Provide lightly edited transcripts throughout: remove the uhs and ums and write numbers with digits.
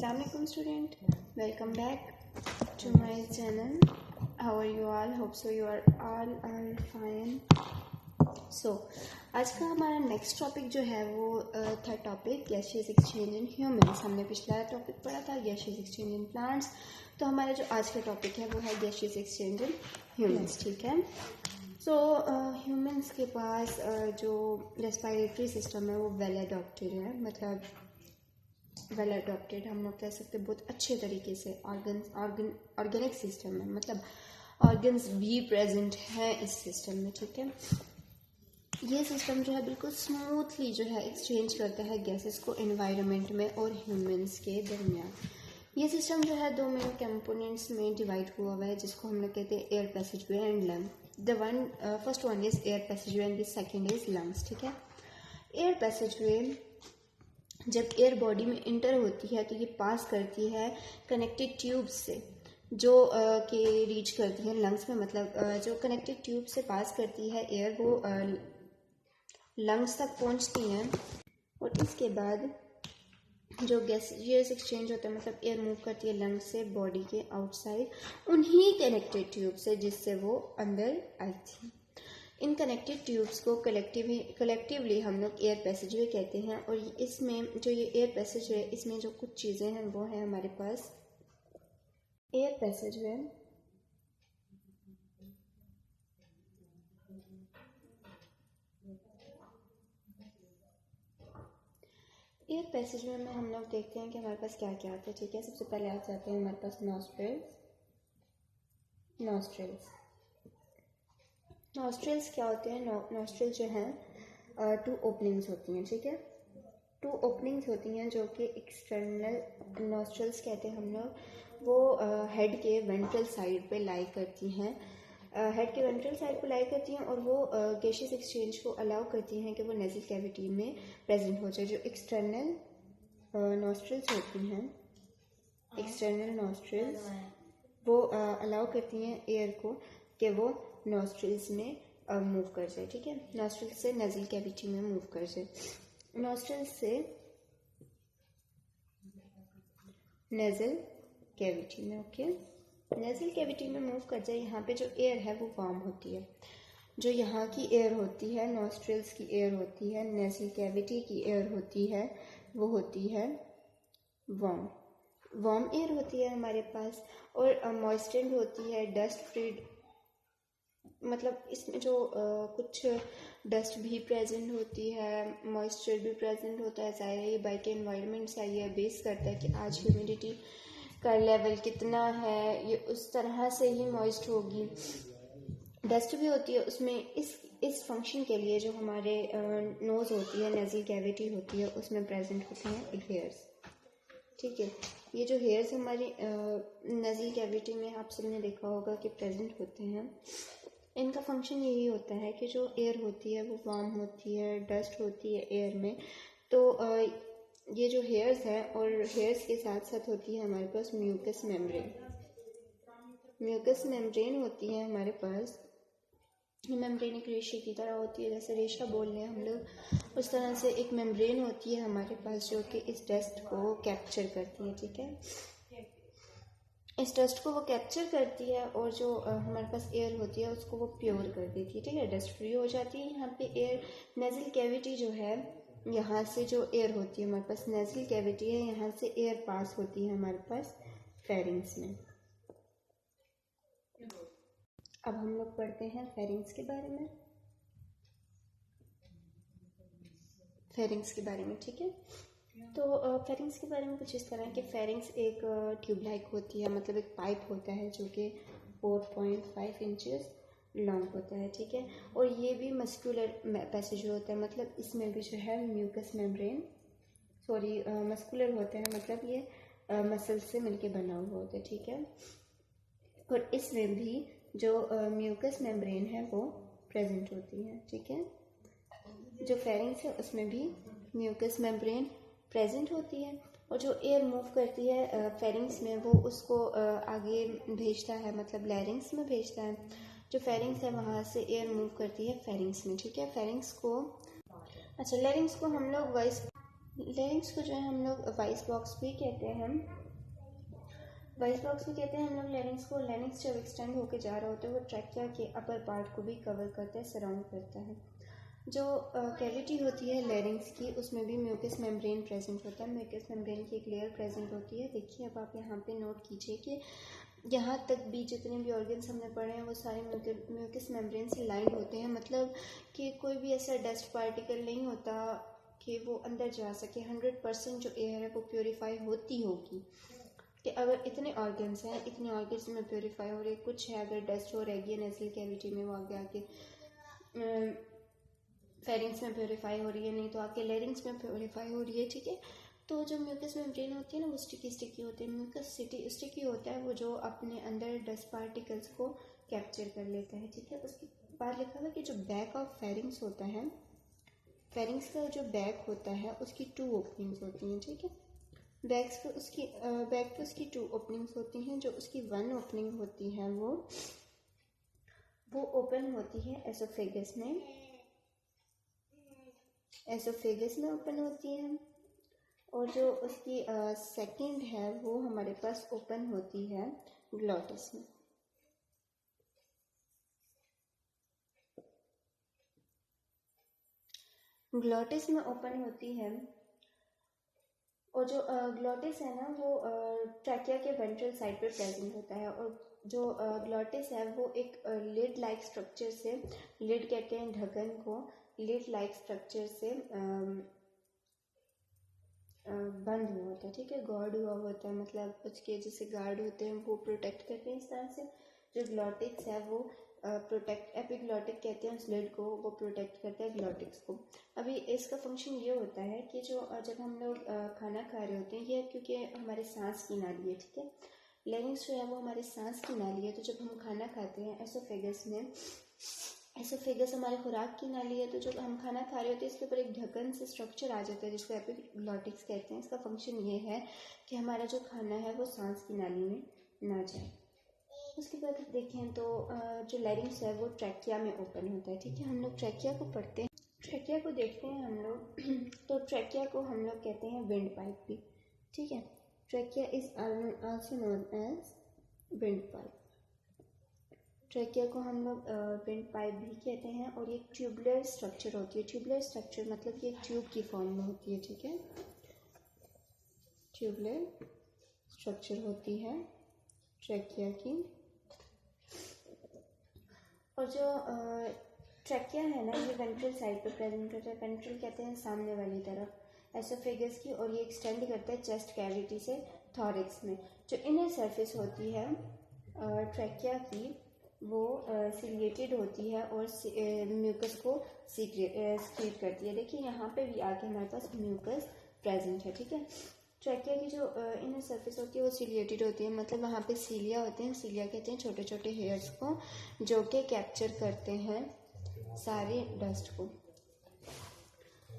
Assalamualaikum student, welcome back to my channel. How are you all? Hope so you are all are fine. So आज का हमारा next topic जो है वो था topic gaseous exchange in humans. हमने पिछला टॉपिक पढ़ा था गैसियस एक्सचेंज इन प्लांट्स। तो हमारा जो आज का टॉपिक है वो है गैसियस एक्सचेंज इन ह्यूमंस। ठीक है। सो ह्यूमंस के पास जो रेस्पिरेटरी सिस्टम है वो वेल अडॉप्टेड है, मतलब वेल अडॉप्टेड हम लोग कह सकते हैं बहुत अच्छे तरीके से। ऑर्गेनिक सिस्टम है, मतलब ऑर्गन्स भी प्रेजेंट है इस सिस्टम में। ठीक है। ये सिस्टम जो है बिल्कुल स्मूथली जो है एक्सचेंज करता है गैसेस को एनवायरनमेंट में और ह्यूमंस के दरमियान। ये सिस्टम जो है दो मेन कंपोनेंट्स में डिवाइड हुआ है, जिसको हम लोग कहते हैं air passageway and lung. First one is air passageway and the second is lungs. ठीक है। एयर पैसेजवे जब एयर बॉडी में इंटर होती है तो ये पास करती है कनेक्टेड ट्यूब्स से, जो के रीच करती है लंग्स में, मतलब जो कनेक्टेड ट्यूब से पास करती है एयर वो लंग्स तक पहुंचती हैं। और इसके बाद जो गैसियस एक्सचेंज होता है, मतलब एयर मूव करती है लंग्स से बॉडी के आउटसाइड उन्हीं कनेक्टेड ट्यूब से जिससे वो अंदर आई थी। इन कनेक्टेड ट्यूब्स को कलेक्टिवली हम लोग एयर पैसेजवे कहते हैं। और इसमें जो ये एयर पैसेजवे, इसमें जो कुछ चीज़ें हैं वो है हमारे पास एयर पैसेजवे एयर पैसेजवे में हम लोग देखते हैं कि हमारे पास क्या क्या आता है। ठीक है। सबसे पहले आ जाते हैं हमारे पास नॉस्ट्रिल्स क्या होते हैं? नॉस्ट्रिल जो हैं टू ओपनिंग्स होती हैं। ठीक है। टू ओपनिंग्स होती हैं जो कि एक्सटर्नल नॉस्ट्रिल्स कहते हैं हम लोग। वो हेड के वेंट्रल साइड पे लाई करती हैं, हेड के वेंट्रल साइड पे लाई करती हैं और वो गैसियस एक्सचेंज को अलाउ करती हैं कि वो नेजल कैविटी में प्रेजेंट हो जाए। जो एक्सटर्नल नॉस्ट्रिल्स होती हैं, एक्सटर्नल नॉस्ट्रिल्स वो अलाउ करती हैं एयर को कि वो नॉस्ट्रिल्स में मूव कर जाए। ठीक है। नॉस्ट्रिल्स से नेजल कैविटी में मूव कर जाए। नॉस्ट्रिल्स से नेजल कैविटी में, ओके, नेजल कैविटी में मूव कर जाए। यहाँ पे जो एयर है वो वार्म होती है। जो यहाँ की एयर होती है, नॉस्ट्रिल्स की एयर होती है, नेजल कैविटी की एयर होती है, वो होती है वार्म एयर होती है हमारे पास। और मॉइस्टेंड होती है, डस्ट फ्रीड, मतलब इसमें जो कुछ डस्ट भी प्रेजेंट होती है, मॉइस्चर भी प्रेजेंट होता है। ज़ाहिर है ये बाई के एनवायरनमेंट से ये बेस करता है कि आज ह्यूमिडिटी का लेवल कितना है, ये उस तरह से ही मॉइस्ट होगी। डस्ट भी होती है उसमें। इस फंक्शन के लिए जो हमारे नोज़ होती है, नेजल कैविटी होती है, उसमें प्रेजेंट होते हैं हेयर्स। ठीक है। ये जो हेयर्स हमारी नेजल कैविटी में आप सबने देखा होगा कि प्रेजेंट होते हैं। इनका फंक्शन यही होता है कि जो एयर होती है वो वार्म होती है, डस्ट होती है एयर में, तो ये जो हेयर्स है और हेयर्स के साथ साथ होती है हमारे पास म्यूकस मेम्ब्रेन होती है हमारे पास। ये मेम्ब्रेन एक रेशे की तरह होती है, जैसे रेशा बोल रहे हैं हम लोग, उस तरह से एक मेम्ब्रेन होती है हमारे पास जो कि इस डस्ट को कैप्चर करती है। ठीक है। इस डस्ट को वो कैप्चर करती है और जो हमारे पास एयर होती है उसको वो प्योर कर देती है। ठीक है। डस्ट फ्री हो जाती है। यहाँ पे एयर नेजल कैविटी जो है, यहाँ से जो एयर होती है हमारे पास नेजल कैविटी है, यहाँ से एयर पास होती है हमारे पास फेरिंग्स में। अब हम लोग पढ़ते हैं फेरिंग्स के बारे में। ठीक है। तो फेरिंग्स के बारे में कुछ इस तरह कि फेरिंग्स एक ट्यूब लाइक होती है, मतलब एक पाइप होता है जो कि 4.5 इंचेस लॉन्ग होता है। ठीक है। और ये भी मस्कुलर पैसेज होता है, मतलब इसमें भी जो है म्यूकस मेम्ब्रेन मस्कुलर होता है, मतलब ये मसल से मिलके बना हुआ होता है। ठीक है। और इसमें भी जो म्यूकस मेम्ब्रेन है वो प्रेजेंट होती है। ठीक है। जो फेरिंग्स है उसमें भी म्यूकस मेम्ब्रेन प्रेजेंट होती है। और जो एयर मूव करती है फेरिंग्स में वो उसको आगे भेजता है, मतलब लैरिंग्स में भेजता है। जो फेरिंग्स है वहाँ से एयर मूव करती है फेरिंग्स में। ठीक है। फेरिंग्स को लैरिंग्स को हम लोग लेरिंग्स को जो है हम लोग वॉइस बॉक्स भी कहते हैं, वॉइस बॉक्स भी कहते हैं हम लोग लेरिंग्स को। लेरिंग्स जब एक्सटेंड होकर जा रहा होता है वो ट्रैकिया के अपर पार्ट को भी कवर करता है, सराउंड करता है। जो कैविटी होती है लेरिंग्स की, उसमें भी म्यूकस मेम्ब्रेन प्रेजेंट होता है। म्यूकस मेम्ब्रेन की एक लेयर प्रेजेंट होती है। देखिए अब आप यहाँ पे नोट कीजिए कि यहाँ तक भी जितने भी ऑर्गन्स हमने पढ़े हैं वो सारे म्यूकस मेम्ब्रेन से लाइंड होते हैं। मतलब कि कोई भी ऐसा डस्ट पार्टिकल नहीं होता कि वो अंदर जा सके। 100% जो एयर है वो प्योरीफाई होती होगी। कि अगर इतने ऑर्गन्स हैं, इतने ऑर्गन्स में प्योरीफाई हो रहे, कुछ है अगर डस्ट हो रहेगी नेज़ल कैविटी में, वो आगे आके फेरिंग्स में प्योरीफाई हो रही है, नहीं तो आके लेरिंग्स में प्योरीफाई हो रही है, ठीक है। तो जो म्यूकस मेम्ब्रेन होती है ना वो स्टिकी होती है। म्यूकस स्टिकी होता है वो जो अपने अंदर डस्ट पार्टिकल्स को कैप्चर कर लेता है, ठीक है। उसके बाद लिखा हुआ कि जो बैक ऑफ फेरिंग्स होता है, फेरिंग्स का जो बैक होता है उसकी 2 ओपनिंग्स होती हैं, ठीक है। बैक पे उसकी 2 ओपनिंग्स होती हैं। जो उसकी 1 ओपनिंग होती है वो ओपन होती है एसोफेगस में ओपन होती है। और जो उसकी सेकंड है वो हमारे पास ओपन होती है ग्लॉटिस में। ग्लॉटिस में ओपन होती है। और जो ग्लॉटिस है ना वो ट्रैकिया के वेंट्रल साइड पे प्रेजेंट होता है। और जो ग्लॉटिस है वो एक लिड लाइक स्ट्रक्चर से, लिड कहते हैं ढक्कन को, लिड लाइक स्ट्रक्चर से बंद हुआ होता है, ठीक है। गार्ड हुआ होता है, मतलब उसके जैसे गार्ड होते हैं वो प्रोटेक्ट करते हैं इस तरह से। जो ग्लॉटिक्स है वो प्रोटेक्ट, एपिग्लॉटिक कहते हैं उस लिड को, वो प्रोटेक्ट करता है ग्लॉटिक्स को। अभी इसका फंक्शन ये होता है कि जो जब हम लोग खाना खा रहे होते हैं, ये क्योंकि हमारे सांस की नाली है, ठीक है। लेरिंग्स जो है वो हमारे सांस की नाली है। तो जब हम खाना खाते हैं एसोफेगस में, एसोफेगस हमारे खुराक की नाली है, तो जब हम खाना खा रहे होते हैं इसके ऊपर एक ढक्कन से स्ट्रक्चर आ जाता है जिसको एपिग्लॉटिक्स कहते हैं। इसका फंक्शन ये है कि हमारा जो खाना है वो सांस की नाली में ना जाए। उसके बाद देखें तो जो लेरिंग्स है वो ट्रैकिया में ओपन होता है, ठीक है। हम लोग ट्रैकिया को पढ़ते हैं, ट्रैकिया को देखते हैं हम लोग तो ट्रैकिया को हम लोग कहते हैं विंड पाइप भी, ठीक है। Trachea is also known as wind pipe. Trachea को हम लोग विंड पाइप भी कहते हैं। और ये ट्यूबुलर स्ट्रक्चर होती है। ट्यूबुलर स्ट्रक्चर मतलब कि एक ट्यूब की फॉर्म में होती है, ठीक है। ट्यूबुलर स्ट्रक्चर होती है ट्रैकिया की। और जो ट्रैकिया है ना ये वेंट्रल साइड पर प्रेजेंट होता है। वेंट्रल कहते हैं सामने वाली तरफ एसोफेगस की। और ये एक्सटेंड करता है चेस्ट कैविटी से थॉरिक्स में। जो इनर सरफेस होती है ट्रैकिया की वो सिलिएटेड होती है और म्यूकस को सीक्रेट करती है। देखिए यहाँ पे भी आके हमारे पास म्यूकस प्रेजेंट है, ठीक है। ट्रैकिया की जो इनर सरफेस होती है वो सिलिएटेड होती है, मतलब वहाँ पे सीलिया होते हैं। सीलिया कहते हैं छोटे छोटे हेयर्स को जो कि कैप्चर करते हैं सारे डस्ट को,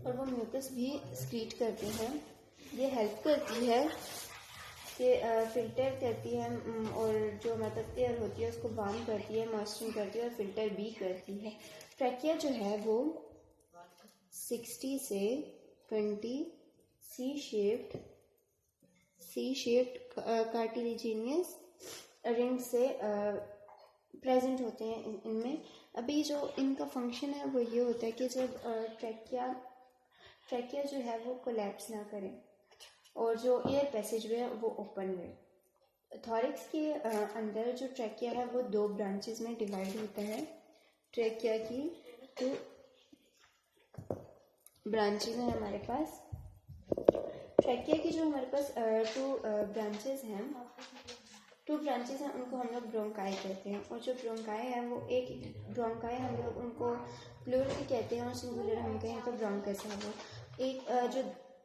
और वो म्यूकस भी स्क्रीट करते हैं। ये हेल्प करती है कि फ़िल्टर करती है और जो मतलब एयर होती है उसको वार्म करती है, मॉइस्चरिंग करती है और फिल्टर भी करती है। ट्रैकिया जो है वो 60 से 20 सी शेप्ड कार्टिलेजिनियस रिंग से प्रेजेंट होते हैं इनमें। अभी जो इनका फंक्शन है वो ये होता है कि जब ट्रैकिया जो है वो कोलैप्स ना करे और जो एयर पैसेज वे है वो ओपन रहे। थॉरिक्स के अंदर जो ट्रैकिया है वो 2 ब्रांचेस में डिवाइड होता है। ट्रैकिया की 2 ब्रांचेस हैं हमारे पास। ट्रैकिया की जो हमारे पास 2 ब्रांचेस हैं, उनको हम लोग ब्रोंकाई कहते हैं। और जो ब्रोंकाई है वो एक ब्रोंकाई हम लोग उनको प्लूरल कहते हैं और सिंगुलर हम कहें तो ब्रोंकस है। वो एक जो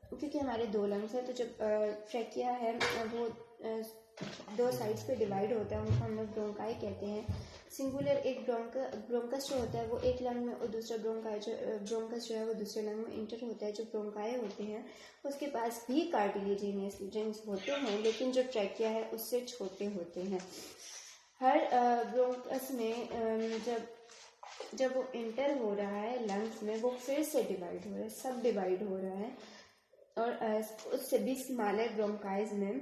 क्योंकि हमारे 2 लंग्स हैं तो जब ट्रैकिया है वो 2 साइड्स पे डिवाइड होता है, उनको हम लोग ब्रोंकाई कहते हैं। सिंगुलर एक ब्रोंकस जो होता है वो एक लंग में और दूसरा ब्रोंकस जो है वो दूसरे लंग में इंटर होता है। जो ब्रोंकाई होते हैं उसके पास भी कार्टिलेजिनियस रिंग्स होते हैं, लेकिन जो ट्रैकिया है उससे छोटे होते हैं। हर ब्रोंकस में जब वो इंटर हो रहा है लंग्स में वो फिर से डिवाइड हो रहा है, सब डिवाइड हो रहा है। और उससे भी स्मॉलर ब्रोंकाइज में